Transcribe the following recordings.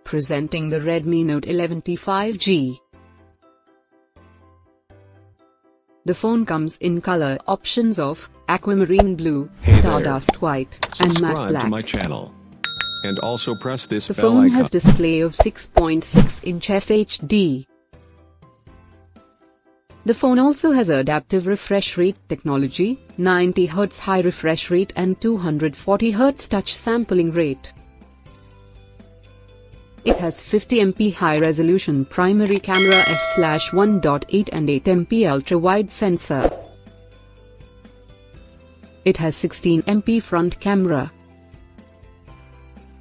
Presenting the Redmi Note 11 5G. The phone comes in color options of aquamarine blue, stardust white, and matte Subscribe black. to my channel. And also press this The bell phone icon. has display of 6.6-inch FHD. The phone also has adaptive refresh rate technology, 90Hz high refresh rate and 240Hz touch sampling rate. It has 50MP high-resolution primary camera f/1.8 and 8MP ultra-wide sensor. It has 16MP front camera.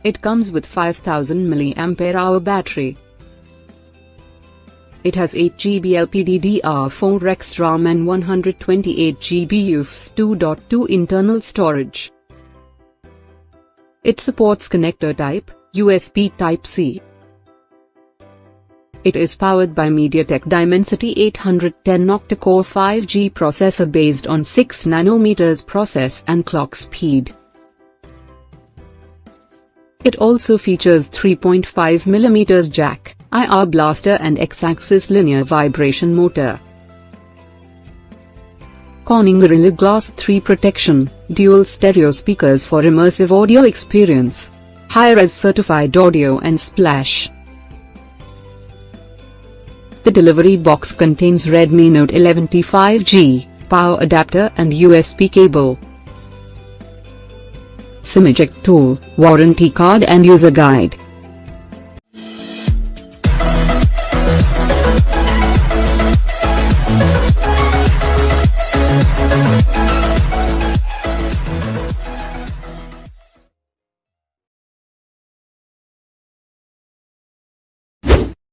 It comes with 5000 mAh battery. It has 8GB LPDDR4X RAM and 128GB UFS 2.2 internal storage. It supports connector type, USB Type-C. It is powered by MediaTek Dimensity 810 octa-core 5G processor based on 6nm process and clock speed. It also features 3.5mm jack, IR blaster and X-axis linear vibration motor. Corning Gorilla Glass 3 protection, dual stereo speakers for immersive audio experience. High-res certified audio and splash. The delivery box contains Redmi Note 11 5G, power adapter and USB cable. SIM eject tool, warranty card and user guide.